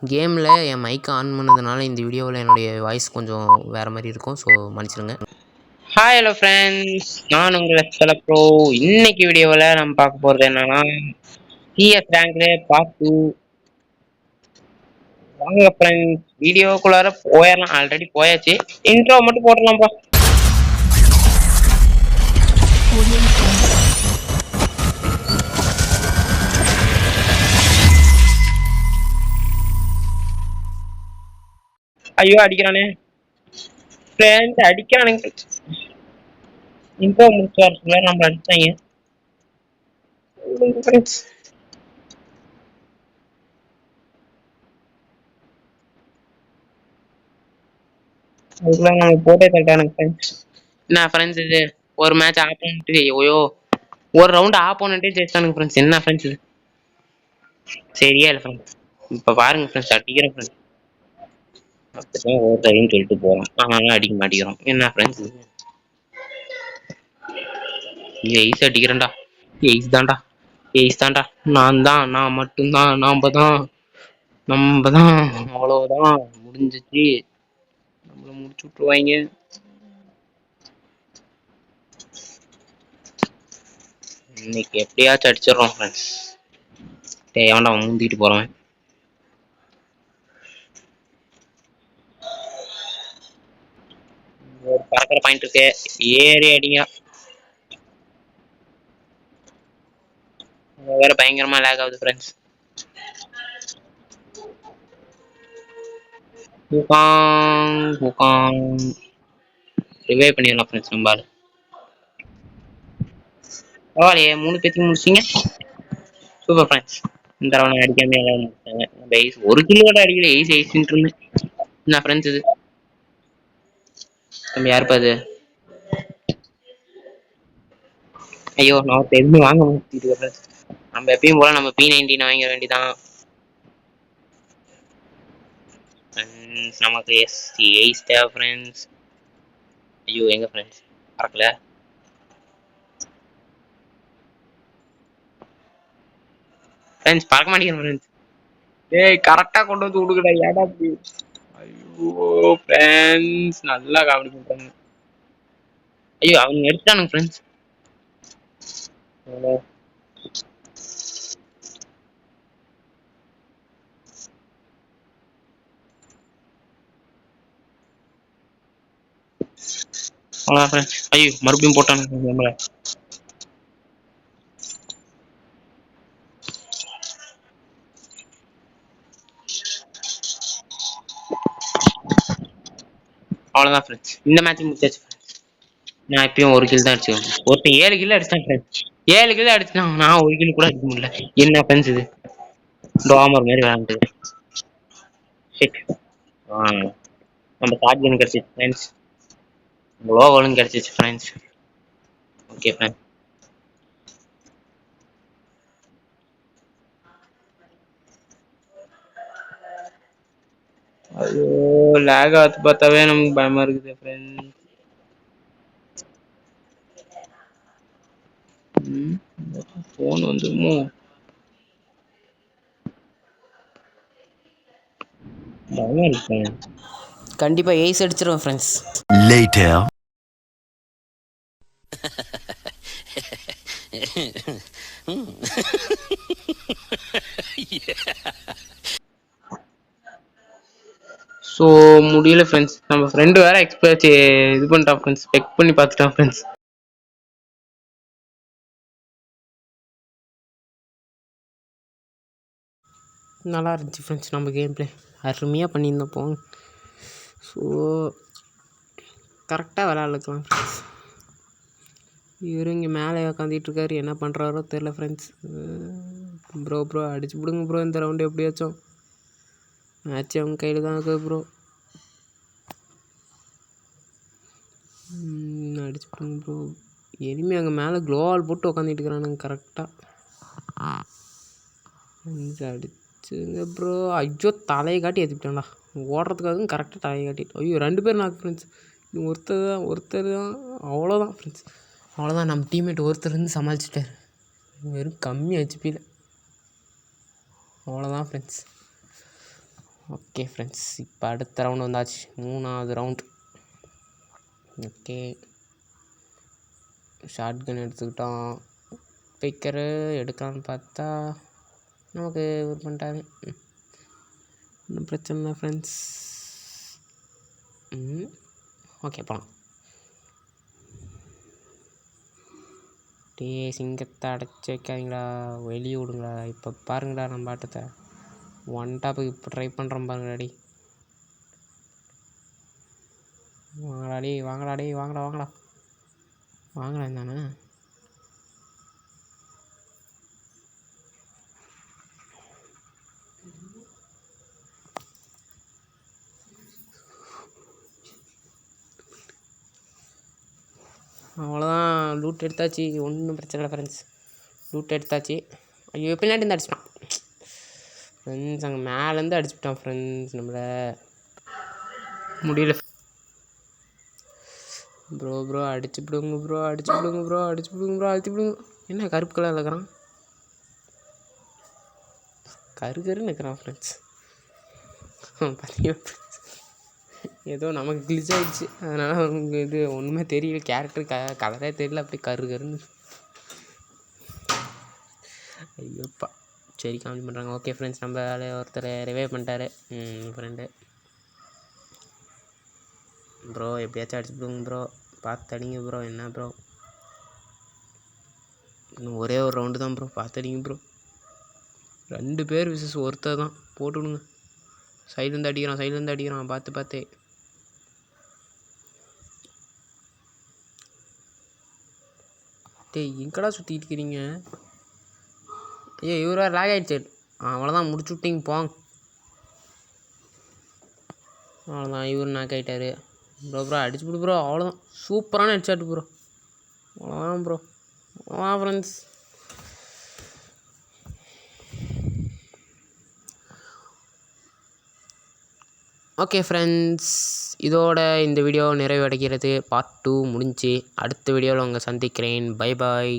கேமில் என் மைக்கை ஆன் பண்ணதுனால இந்த வீடியோவில் என்னுடைய வாய்ஸ் கொஞ்சம் வேறு மாதிரி இருக்கும். ஸோ மன்னிச்சிடுங்க. ஹாய் ஹலோ ஃப்ரெண்ட்ஸ், நான் உங்கள் எக்ஸல ப்ரோ. இன்னைக்கு வீடியோவில் நம்ம பார்க்க போகிறது என்னன்னா சிஎஸ் ரேங்க்ல பார்ட் 2. வாங்க ஃப்ரெண்ட்ஸ், வீடியோக்குள்ளார போயிடலாம். ஆல்ரெடி போயாச்சு. இன்ட்ரோ மட்டும் போடலாம்ப்பா. ஐயோ அடிக்கிறானே ஃப்ரெண்ட்ஸ், அடிக்கிறானுங்க. இன்ட்ரோ முடிச்சு வர சொல்ல நம்ம அடிச்சாங்க ஃப்ரெண்ட்ஸ். அதுக்குள்ள நம்ம போட்டே தட்டானுங்க ஃப்ரெண்ட்ஸ். என்ன ஃப்ரெண்ட்ஸ், இது ஒரு மேட்ச் ஆப்போனன்ட்டு ஓயோ ஒரு ரவுண்ட் ஆப்போனன்ட்டே ஜெயிச்சானுங்க ஃப்ரெண்ட்ஸ். என்ன ஃப்ரெண்ட்ஸ் இது சரியா இல்லை ஃப்ரெண்ட்ஸ். இப்போ பாருங்க ஃப்ரெண்ட்ஸ், அடிக்கிறேன் ஃப்ரெண்ட்ஸ். அப்படிதான் ஓடுறதுன்னு சொல்லிட்டு போகிறோம், ஆனாலும் அடிக்க மாட்டேங்கிறோம். என்ன ஃப்ரெண்ட்ஸ் இது எய்ஸ் அடிக்கிறேன்டா. எய்ஸ் தான்டா, எய்ஸ் தான்டா. நான் மட்டும்தான், நம்ம தான் அவ்வளவுதான், முடிஞ்சிச்சு. நம்மள முடிச்சு விட்டுருவாங்க. இன்னைக்கு எப்படியாச்சும் அடிச்சிடறோம் ஃப்ரெண்ட்ஸ். எவன்டா முந்திட்டு போறவன்? ஒரு பறக்கிற பாயிண்ட் இருக்கு, ஏறி அடிங்க. வேற பயங்கரமா லேக் ஆகுது ஃப்ரெண்ட்ஸ். ரிவைவ் பண்ணிடலாம் ஃப்ரெண்ட்ஸ். நம்ம பரவாயில்லையே, 3 பேத்துக்கு முடிச்சிங்க. Super friends. இந்த ரவுண்ட் அடிக்காம எல்லாம் முடிச்சாங்க. நம்ம எய்ஸ் ஒரு கிலோட அடிக்கல, எய்ஸ்ன்ட்டு இருந்தேன். என்ன ஃப்ரெண்ட்ஸ் இது நம்ம யாருப்பா அது? ஐயோ, நான் தெரிஞ்சு வாங்க முடிச்சுட்டு வரேன். நம்ம எப்பயும் போல நம்ம P19 வாங்கிட வேண்டியதான். நமக்கு எய்ஸ் தேவை ஃப்ரெண்ட்ஸ். ஐயோ எங்க ஃப்ரெண்ட்ஸ் பறக்கல. ஃப்ரெண்ட்ஸ் பறக்க மாட்டேங்கிறேன் ஃப்ரெண்ட்ஸ். ஏய் கரெக்டா கொண்டு வந்து விடுங்கடா, ஏடா அப்படி? ஐயோ ஃப்ரெண்ட்ஸ், நல்லா காமெடி பண்றாங்க. ஐயோ அவங்க எடுத்துட்டானுங்க ஃப்ரெண்ட்ஸ். அவ்வளோதான் ஃப்ரெண்ட்ஸ். ஐயோ மறுபடியும் போட்டானுங்க நம்மள. அவ்வளோதான் ஃப்ரெண்ட்ஸ், இந்த மேட்ச் முடிச்சாச்சு. நான் இப்பயும் ஒரு கில் தான் அடிச்சுக்கேன். ஒருத்தன் 7 கில் அடிச்சான் ஃப்ரெண்ட்ஸ். 7 கில் அடிச்சான், நான் ஒரு கில் கூட அடிக்க முடியல. என்ன ஃப்ரெண்ட்ஸ் இது டாமர் மாதிரி விளையாண்டு. நம்ம ஷாட்கன் கிடைச்சிச்சு ஃப்ரெண்ட்ஸ். குளோவலும் கிடைச்சிச்சு ஃப்ரெண்ட்ஸ். Okay friends. ஐயோ லேக் ஆத்து பார்த்தாவே நமக்கு பயமா இருக்குது ஃப்ரெண்ட்ஸ். ஃபோன் வந்துருமோ? பயமா இருக்கு. கண்டிப்பா எய்ஸ் அடிச்சிருவேன் ஃப்ரெண்ட்ஸ். லேட்டர் ஸோ முடியல ஃப்ரெண்ட்ஸ். நம்ம ஃப்ரெண்டு வேற எக்ஸ்பெக்ட் இது பண்ணிட்டான் ஃப்ரெண்ட்ஸ், செக் பண்ணி பார்த்துட்டான் ஃப்ரெண்ட்ஸ். நல்லா இருந்துச்சு ஃப்ரெண்ட்ஸ், நம்ம கேம் பிளே அருமையாக பண்ணியிருந்தப்போ. ஸோ கரெக்டாக விளையாடலாம் ஃப்ரெண்ட்ஸ். இவர் இங்கே மேலே உக்காந்துட்டுருக்காரு, என்ன பண்ணுறாரோ தெரில ஃப்ரெண்ட்ஸ். ப்ரோ அடிச்சு விடுங்க ப்ரோ, இந்த ரவுண்டு எப்படியாச்சும். மேட்ச் அவங்க கையில் தான் இருக்குது ப்ரோ. அடிச்சு விடுங்க ப்ரோ. எனிமே அங்கே மேலே க்ளோவால் போட்டு உக்காந்துட்டு இருக்கிறானுங்க கரெக்டாக. அடிச்சுங்க ப்ரோ. ஐயோ தலையை காட்டி ஏற்றிட்டான்டா. ஓடுறதுக்காகவும் கரெக்டாக தலையை காட்டிட்டு. ஐயோ 2 பேர் நாக்கு ஃப்ரெண்ட்ஸ். ஒருத்தர் தான். அவ்வளோதான் ஃப்ரெண்ட்ஸ், அவ்வளோதான். நம்ம டீம்மேட் ஒருத்தர் இருந்து சமாளிச்சிட்டார், வெறும் கம்மி ஹெச்பியில். அவ்வளோதான் ஃப்ரெண்ட்ஸ். ஓகே ஃப்ரெண்ட்ஸ், இப்போ அடுத்த ரவுண்டு வந்தாச்சு, 3வது ரவுண்ட். ஓகே, ஷார்ட் கன் எடுத்துக்கிட்டோம். பிக்கரு எடுக்கலான்னு பார்த்தா நமக்கு இது பண்ணிட்டாங்க. ஒன்றும் பிரச்சனை இல்லை ஃப்ரெண்ட்ஸ். ஓகே போகலாம். சிங்கத்தை அடைச்சி வைக்காதீங்களா, வெளியே விடுங்களா. இப்போ பாருங்கடா நம்ம ஆட்டத்தை ஒன் டாப்புக்கு இப்போ ட்ரை பண்ணுறோம் பாருங்கடாடி. வாங்கடாடி வாங்கடாடி, வாங்கடா வாங்கடா வாங்கடா தானே. அவ்வளோதான், லூட் எடுத்தாச்சு, ஒன்றும் பிரச்சனை இல்லை ஃப்ரெண்ட்ஸ். லூட் எடுத்தாச்சு. ஐயோ பின்னாடி இருந்து அடிச்சிட்டான் ஃப்ரெண்ட்ஸ், அங்கே மேலேருந்து அடிச்சுட்டான் ஃப்ரெண்ட்ஸ் நம்மளை. முடியல ப்ரோ அடிச்சு விடுங்க ப்ரோ, அடிச்சு விடுங்க ப்ரோ, அடிச்சு விடுங்க ப்ரோ, அழுத்தி விடுங்க. என்ன கருப்பு கலரில் இருக்கிறான், கருன்னு இருக்கிறான் ஃப்ரெண்ட்ஸ். பார்த்தீங்கன்னா ஏதோ நமக்கு கிளிச் ஆகிடுச்சு, அதனால் அவங்க இது ஒன்றுமே தெரியல, கேரக்டர் கலரே தெரியல, அப்படி கருன்னு. ஐயோப்பா, சரி காமெடி பண்ணுறாங்க. ஓகே ஃப்ரெண்ட்ஸ், நம்ம ஒருத்தர் ரிவைவ் பண்ணிட்டாரு ஃப்ரெண்டு. ப்ரோ எப்படியாச்சும் அடிச்சுடுங்க ப்ரோ, பார்த்து அடிங்க ப்ரோ. என்ன ப்ரோ, இன்னும் ஒரே ஒரு ரவுண்டு தான் ப்ரோ, பார்த்து அடிங்க ப்ரோ. 2 பேர் விசஸ் ஒருத்தர் தான், போட்டு விடுங்க. சைட்லேருந்து அடிக்கிறான் பார்த்து. டேய் எங்கடா சுற்றிட்டு இருக்கிறீங்க? ஐயோ இவர் வேறு லாக் ஆகிடுச்சு. அவ்வளோதான், முடிச்சு விட்டிங்க போங்க. அவ்வளோதான், இவர் நாக் ஆகிட்டாரு. ப்ரோ அடிச்சு விடு ப்ரோ, அவ்வளோதான். சூப்பரான ஹெட்ஷாட் ப்ரோ, அவ்வளோதான் ப்ரோ. ஃப்ரெண்ட்ஸ், ஓகே ஃப்ரெண்ட்ஸ், இதோட இந்த வீடியோ நிறைவடைகிறது. பார்ட் 2 முடிஞ்சு. அடுத்த வீடியோவில் உங்களை சந்திக்கிறேன். Bye bye.